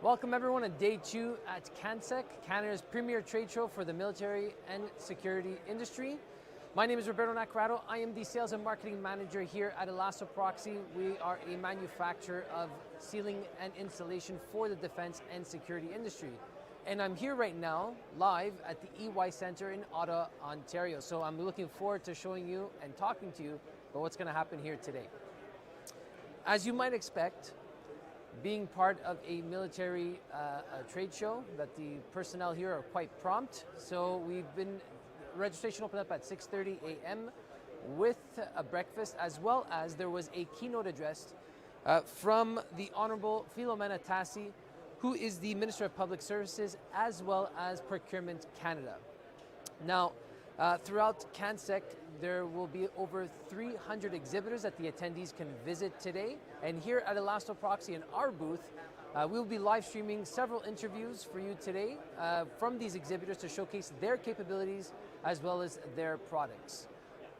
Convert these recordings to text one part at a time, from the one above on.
Welcome everyone to day 2 at CANSEC, Canada's premier trade show for the military and security industry. My name is Roberto Naccarato. I am the sales and marketing manager here at Elasto Proxy. We are a manufacturer of sealing and installation for the defense and security industry. And I'm here right now, live at the EY Center in Ottawa, Ontario. So I'm looking forward to showing you and talking to you about what's going to happen here today. As you might expect, being part of a military trade show, that the personnel here are quite prompt. So registration opened up at 6:30 a.m. with a breakfast, as well as there was a keynote address from the Honorable Philomena Tassi, who is the Minister of Public Services, as well as Procurement Canada. Now, throughout CANSEC, there will be over 300 exhibitors that the attendees can visit today. And here at Elasto Proxy in our booth, we'll be live streaming several interviews for you today from these exhibitors to showcase their capabilities as well as their products.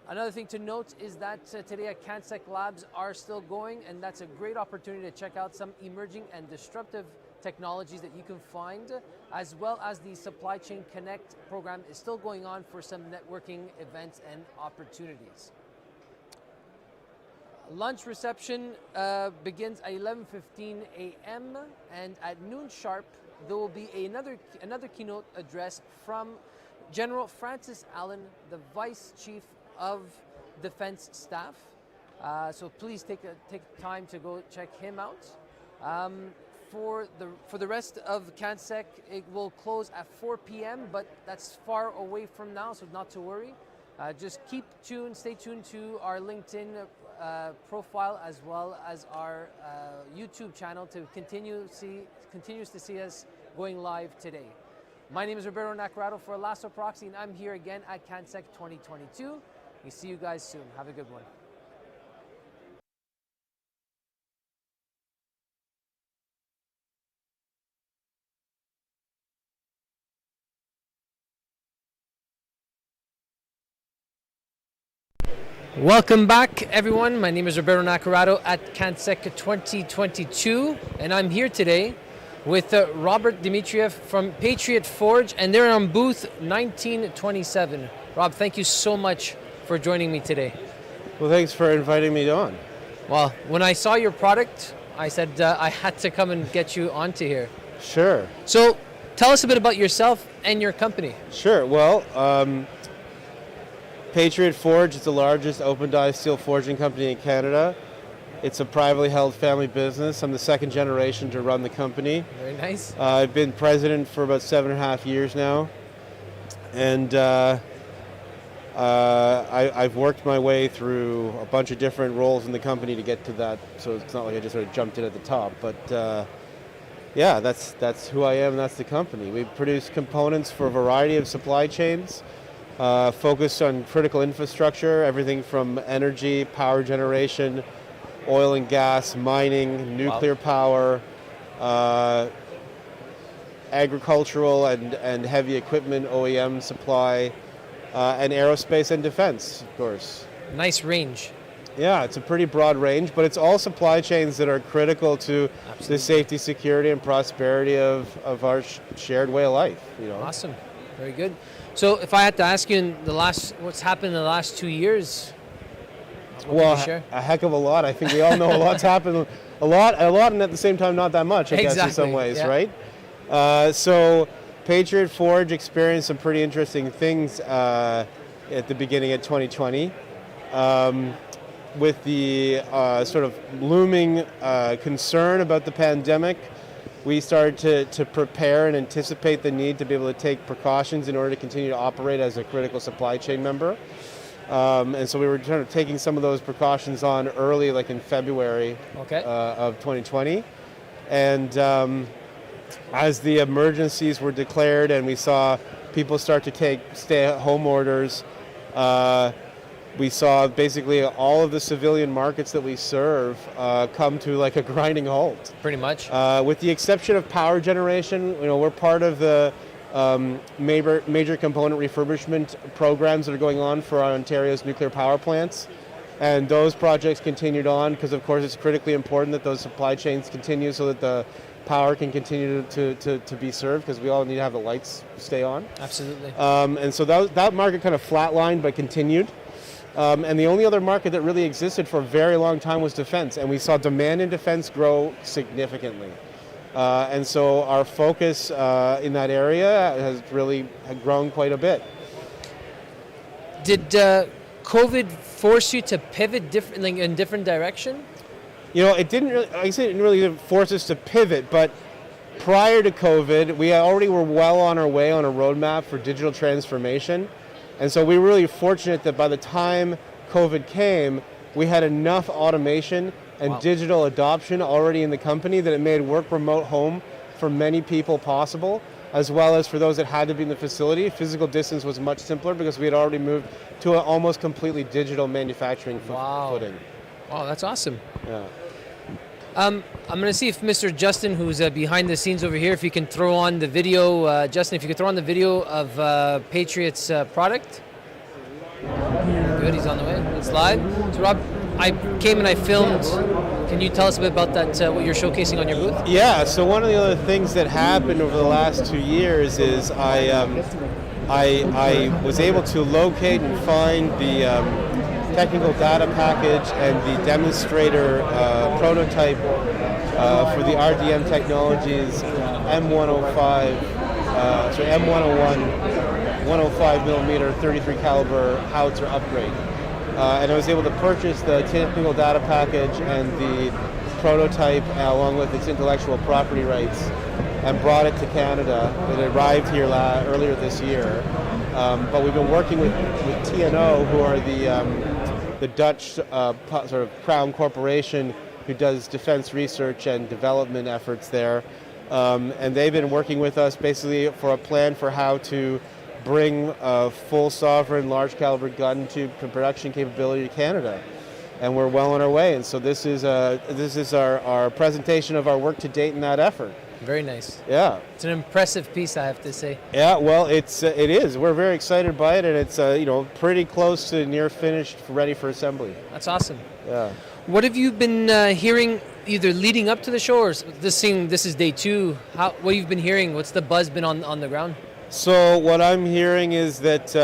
Another thing to note is that today at CANSEC Labs are still going, and that's a great opportunity to check out some emerging and disruptive technologies that you can find, as well as the Supply Chain Connect program is still going on for some networking events and opportunities. Lunch reception begins at 11:15 a.m. and at noon sharp there will be another keynote address from General Francis Allen, the Vice Chief of Defense Staff. So please take time to go check him out. For the rest of CANSEC, it will close at 4 p.m., but that's far away from now, so not to worry. Just stay tuned to our LinkedIn profile, as well as our YouTube channel to continues to see us going live today. My name is Roberto Naccarato for Elasto Proxy, and I'm here again at CANSEC 2022. We see you guys soon. Have a good one. Welcome back, everyone. My name is Roberto Naccarato at CANSEC 2022, and I'm here today with Robert Dimitrieff from Patriot Forge, and they're on booth 1927. Rob, thank you so much for joining me today. Well, thanks for inviting me on. Well, when I saw your product, I said I had to come and get you onto here. Sure. So tell us a bit about yourself and your company. Sure. Well, Patriot Forge is the largest open die steel forging company in Canada. It's a privately held family business. I'm the second generation to run the company. Very nice. I've been president for about 7.5 years now. And I've worked my way through a bunch of different roles in the company to get to that. So it's not like I just sort of jumped in at the top. But yeah, that's who I am, and that's the company. We produce components for a variety of supply chains. Focused on critical infrastructure, everything from energy, power generation, oil and gas, mining, nuclear power, agricultural and heavy equipment, OEM supply, and aerospace and defense, of course. Nice range. Yeah, it's a pretty broad range, but it's all supply chains that are critical to the safety, security, and prosperity of our shared way of life. You know? Awesome. Very good. So if I had to ask you what's happened in the last 2 years? Well, a heck of a lot. I think we all know a lot's happened. A lot, and at the same time, not that much, I guess, in some ways, yeah. Right? So Patriot Forge experienced some pretty interesting things at the beginning of 2020. With the sort of looming concern about the pandemic, we started to prepare and anticipate the need to be able to take precautions in order to continue to operate as a critical supply chain member. And so we were kind of taking some of those precautions on early, like in February of 2020. And as the emergencies were declared and we saw people start to take stay-at-home orders, we saw basically all of the civilian markets that we serve come to like a grinding halt. Pretty much. With the exception of power generation, we're part of the major component refurbishment programs that are going on for our Ontario's nuclear power plants. And those projects continued on because, of course, it's critically important that those supply chains continue so that power can continue to be served, because we all need to have the lights stay on. Absolutely. And so that market kind of flatlined but continued. And the only other market that really existed for a very long time was defense, and we saw demand in defense grow significantly. And so our focus in that area has really grown quite a bit. Did COVID force you to pivot in different direction? It didn't really, like I said, it didn't really force us to pivot, but prior to COVID, we already were well on our way on a roadmap for digital transformation. And so we were really fortunate that by the time COVID came, we had enough automation and digital adoption already in the company that it made work remote home for many people possible, as well as for those that had to be in the facility. Physical distance was much simpler because we had already moved to an almost completely digital manufacturing footing. Wow, that's awesome. Yeah. I'm going to see if Mr. Justin, who's behind the scenes over here, if he can throw on the video. Justin, if you could throw on the video of Patriot's product. Good, he's on the way. It's live. So Rob, I came and I filmed. Can you tell us a bit about that, what you're showcasing on your booth? Yeah, so one of the other things that happened over the last 2 years is I was able to locate and find the technical data package and the demonstrator prototype for the RDM Technologies M101 105 millimeter 33 caliber howitzer upgrade. And I was able to purchase the technical data package and the prototype along with its intellectual property rights and brought it to Canada. It arrived here earlier this year. But we've been working with TNO, who are the Dutch sort of crown corporation who does defense research and development efforts there. And they've been working with us basically for a plan for how to bring a full sovereign large caliber gun to production capability to Canada. And we're well on our way. And so this is our presentation of our work to date in that effort. Very nice. Yeah. It's an impressive piece, I have to say. Yeah, well, it is. We're very excited by it, and it's pretty close to near finished, ready for assembly. That's awesome. Yeah. What have you been hearing either leading up to the show or this is day two? What you've been hearing? What's the buzz been on the ground? So what I'm hearing is that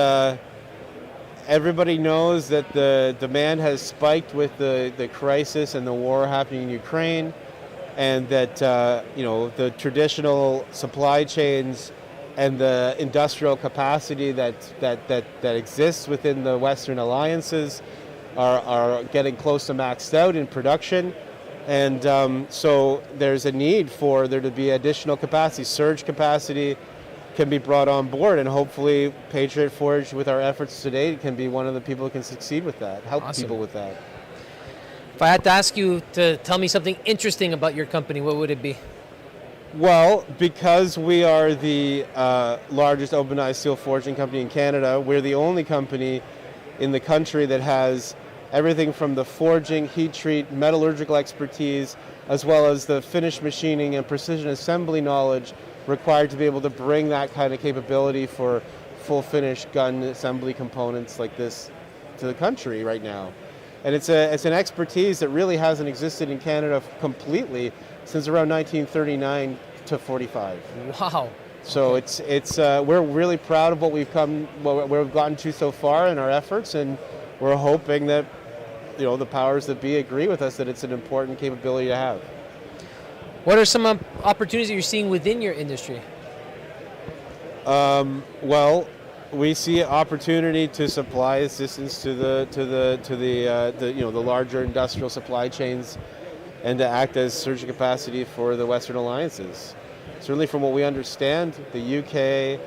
everybody knows that the demand has spiked with the crisis and the war happening in Ukraine, and that the traditional supply chains and the industrial capacity that exists within the Western alliances are getting close to maxed out in production. And so there's a need for there to be additional capacity, surge capacity can be brought on board, and hopefully Patriot Forge, with our efforts today, can be one of the people who can succeed with that, help Awesome. people with that. If I had to ask you to tell me something interesting about your company, what would it be? Well, because we are the largest open-eye steel forging company in Canada, we're the only company in the country that has everything from the forging, heat treat, metallurgical expertise, as well as the finished machining and precision assembly knowledge required to be able to bring that kind of capability for full finished gun assembly components like this to the country right now. And it's an expertise that really hasn't existed in Canada completely since around 1939 to 45. Wow. So it's we're really proud of what we've gotten to so far in our efforts, and we're hoping that the powers that be agree with us that it's an important capability to have. What are some opportunities that you're seeing within your industry? Well, we see opportunity to supply assistance to the larger industrial supply chains, and to act as surge capacity for the Western alliances. Certainly, from what we understand, the UK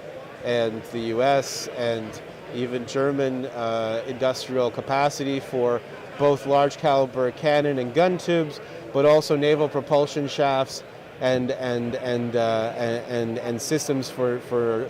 and the US and even German industrial capacity for both large caliber cannon and gun tubes, but also naval propulsion shafts and systems for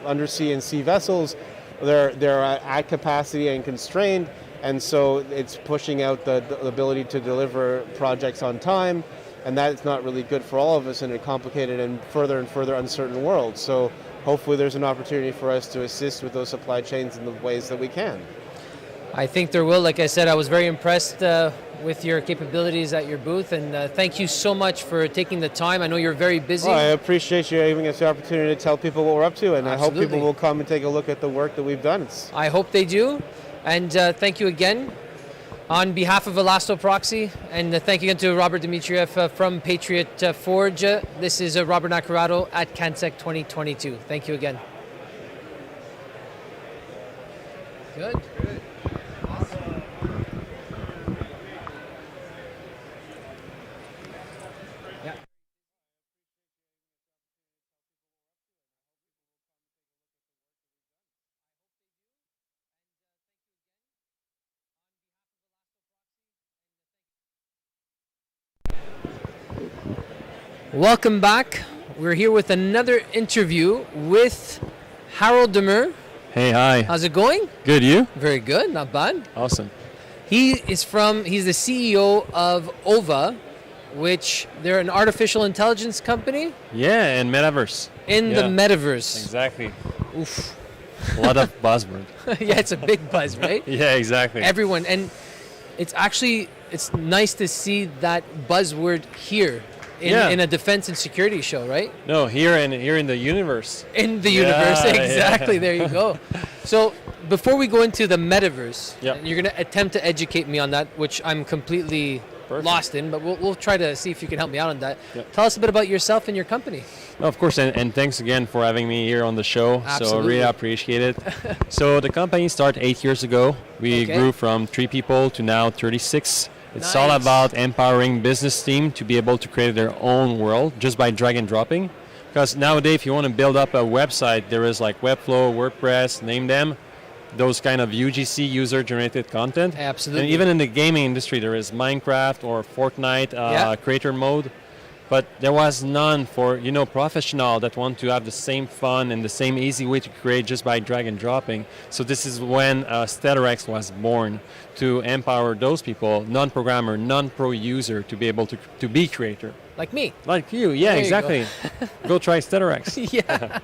undersea and sea vessels. They're at capacity and constrained, and so it's pushing out the ability to deliver projects on time, and that's not really good for all of us in a complicated and further uncertain world. So hopefully there's an opportunity for us to assist with those supply chains in the ways that we can. I think there will. Like I said, I was very impressed with your capabilities at your booth, and thank you so much for taking the time. I know you're very busy. Well, I appreciate you giving us the opportunity to tell people what we're up to, and Absolutely. I hope people will come and take a look at the work that we've done. I hope they do, and thank you again on behalf of Elasto Proxy, and thank you again to Robert Dmitriev from Patriot Forge. This is Robert Naccarato at CANSEC 2022. Thank you again. Good. Welcome back. We're here with another interview with Harold Demers. Hey, hi. How's it going? Good, you? Very good, not bad. Awesome. He's the CEO of OVA, which they're an artificial intelligence company. Yeah, and metaverse. In the metaverse. Exactly. Oof. A lot of buzzword. Yeah, it's a big buzz, right? Yeah, exactly. Everyone, and it's nice to see that buzzword here in a defense and security show, right? No, here in the universe. In the universe, exactly. Yeah. There you go. So before we go into the metaverse, you're going to attempt to educate me on that, which I'm completely lost in, but we'll try to see if you can help me out on that. Yep. Tell us a bit about yourself and your company. No, of course, and thanks again for having me here on the show. Absolutely. So I really appreciate it. So the company started 8 years ago. We grew from 3 people to now 36. It's all about empowering business team to be able to create their own world just by drag and dropping. Because nowadays, if you want to build up a website, there is like Webflow, WordPress, name them, those kind of UGC, user-generated content. Absolutely. And even in the gaming industry, there is Minecraft or Fortnite creator mode. But there was none for, professional that want to have the same fun and the same easy way to create just by drag and dropping. So this is when StellaRx was born, to empower those people, non-programmer, non-pro user, to be able to be creator. Like me. Like you, yeah, there exactly. Go try StellaRx. Yeah.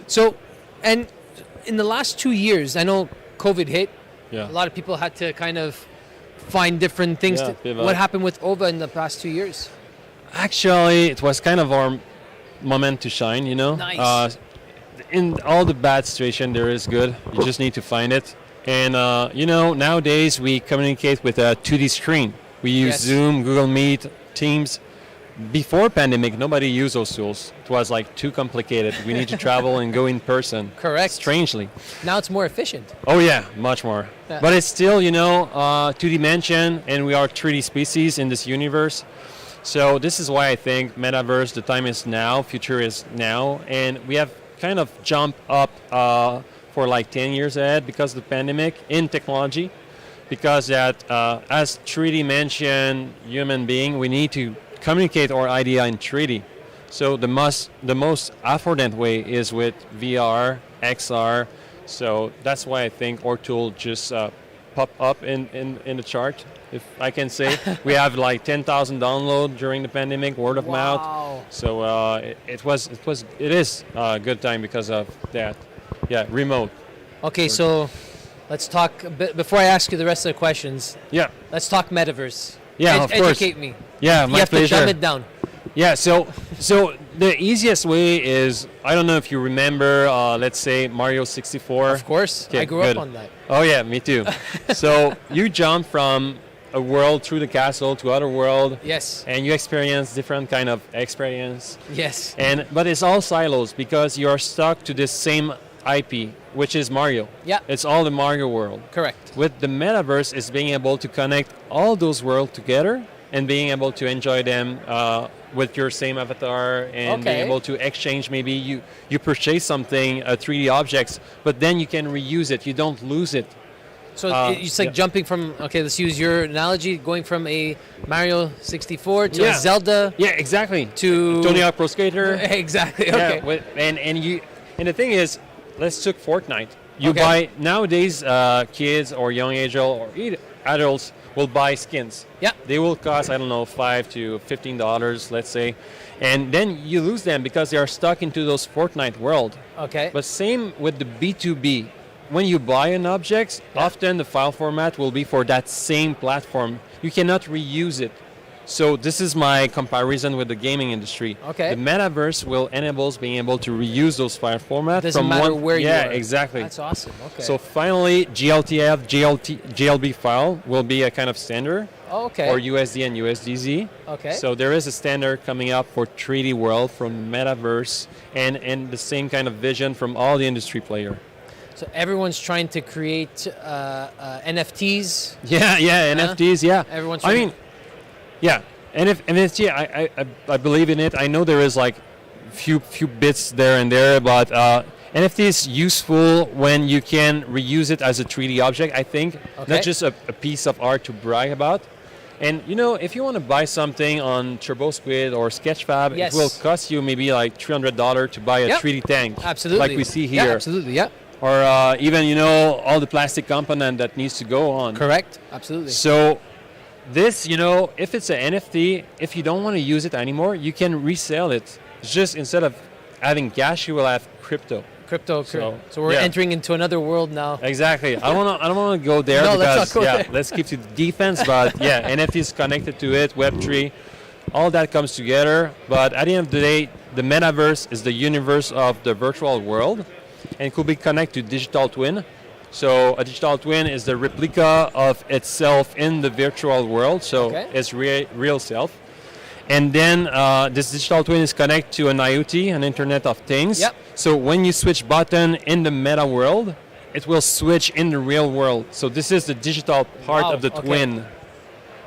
So, and in the last 2 years, I know COVID hit. Yeah. A lot of people had to kind of find different things. What happened with OVA in the past 2 years? Actually, it was kind of our moment to shine, Nice. In all the bad situation, there is good. You just need to find it. And, nowadays we communicate with a 2D screen. We use Zoom, Google Meet, Teams. Before pandemic, nobody used those tools. It was like too complicated. We need to travel and go in person. Correct. Strangely. Now it's more efficient. Oh yeah, much more. Yeah. But it's still, 2 dimension, and we are 3D species in this universe. So this is why I think metaverse, the time is now, future is now, and we have kind of jumped up for like 10 years ahead because of the pandemic in technology, because that as 3 dimension human being, we need to communicate our idea in 3D. So the most affordant way is with VR, XR. So that's why I think our tool just pop up in the chart, if I can say. We have like 10,000 downloads during the pandemic, word of mouth. So it is a good time because of that. Yeah, remote. Okay, so let's talk a bit before I ask you the rest of the questions. Yeah. Let's talk metaverse. Yeah, of course. Educate me. Yeah, my pleasure. You have to dumb it down. Yeah, so the easiest way is, I don't know if you remember, let's say Mario 64. Of course, okay, I grew up on that. Oh yeah, me too. So you jump from a world through the castle to other world. Yes. And you experience different kind of experience. Yes. But it's all silos because you are stuck to this same IP, which is Mario. Yeah. It's all the Mario world. Correct. With the metaverse is being able to connect all those worlds together and being able to enjoy them with your same avatar and being able to exchange. Maybe you purchase something, 3D objects, but then you can reuse it. You don't lose it. So it's like jumping from, let's use your analogy, going from a Mario 64 to a Zelda. Yeah, exactly. To Tony Hawk Pro Skater. Exactly. Okay. Yeah, and the thing is, let's take Fortnite. You buy nowadays, kids or young adults or adults will buy skins. Yeah. They will cost, I don't know, $5 to $15, let's say, and then you lose them because they are stuck into those Fortnite world. Okay. But same with the B2B. when you buy an object, often the file format will be for that same platform. You cannot reuse it. So this is my comparison with the gaming industry. Okay. The metaverse will enable being able to reuse those file formats. Doesn't matter where you are. Yeah, exactly. That's awesome. Okay. So finally, GLTF, GLB file will be a kind of standard. Oh, okay. Or USD and USDZ. Okay. So there is a standard coming up for 3D world from metaverse and the same kind of vision from all the industry players. So everyone's trying to create NFTs. Yeah, NFTs, yeah. Everyone's I mean, yeah, NFT, I believe in it. I know there is like few bits there and there, but NFT is useful when you can reuse it as a 3D object, I think. Okay. Not just a piece of art to brag about. And you know, if you want to buy something on TurboSquid or Sketchfab, Yes. it will cost you maybe like $300 to buy a 3D tank. Absolutely. Like we see here. Yeah, absolutely, yeah. Or even, you know, all the plastic component that needs to go on. Correct, absolutely. So this, you know, if it's an NFT, if you don't want to use it anymore, you can resell it. It's just instead of having cash, you will have crypto. So we're entering into another world now. Exactly. I don't want to go there No, because let's not go there. let's keep to the defense. But yeah, NFTs connected to it, Web3, all that comes together. But at the end of the day, the metaverse is the universe of the virtual world, and could be connected to digital twin. So a digital twin is the replica of itself in the virtual world. So it's real self. And then this digital twin is connected to an IoT, an Internet of Things. Yep. So when you switch button in the meta world, it will switch in the real world. So this is the digital part of the twin.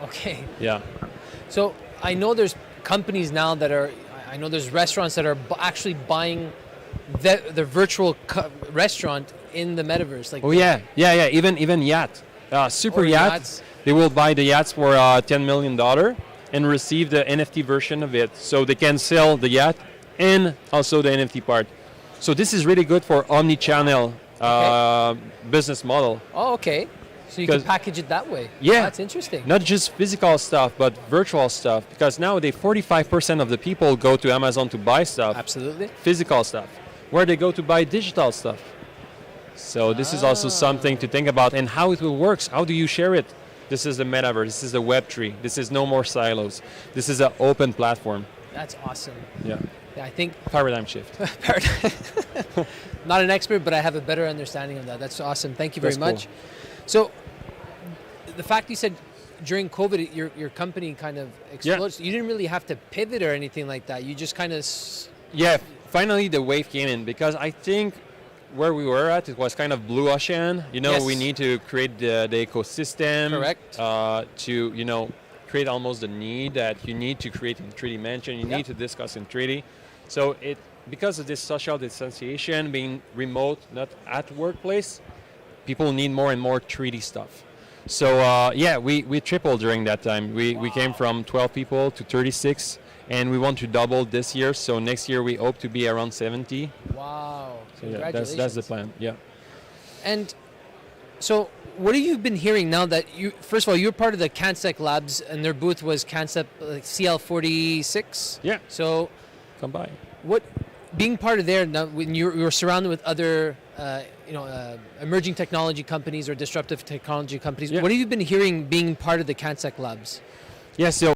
Okay. Yeah. So I know there's companies now that are, I know there's restaurants that are actually buying the virtual restaurant in the metaverse. Like Even yacht. Super Or yacht. yachts. They will buy the yachts for $10 million and receive the NFT version of it. So they can sell the yacht and also the NFT part. So this is really good for omni-channel business model. Oh, okay. So you can package it that way. Yeah. That's interesting. Not just physical stuff, but virtual stuff. Because nowadays, 45% of the people go to Amazon to buy stuff. Absolutely. Physical stuff. Where they go to buy digital stuff. So this is also something to think about. And how it will work. How do you share it? This is the metaverse. This is the Web3. This is no more silos. This is an open platform. That's awesome. Yeah. I think paradigm shift. Not an expert, but I have a better understanding of that. That's awesome. Thank you very much. Cool. So the fact you said during COVID, your company kind of exploded. So you didn't really have to pivot or anything like that. You just kind of... Yeah, finally the wave came in because I think where we were at, it was kind of blue ocean. You know, we need to create the ecosystem. Correct. To, you know, create almost the need that you need to create in 3D dimension. You need to discuss in 3D. So because of this social distanciation, being remote, not at workplace, people need more and more 3D stuff. So we tripled during that time. We came from 12 people to 36, and we want to double this year. So next year we hope to be around 70. Wow! So congratulations. That's the plan. Yeah. And so, what have you been hearing now that first of all, you're part of the CANSEC labs, and their booth was CANSEC CL46. Yeah. So, come by. What being part of there now, when you're surrounded with other emerging technology companies or disruptive technology companies, what have you been hearing being part of the CANSEC labs? Yeah, so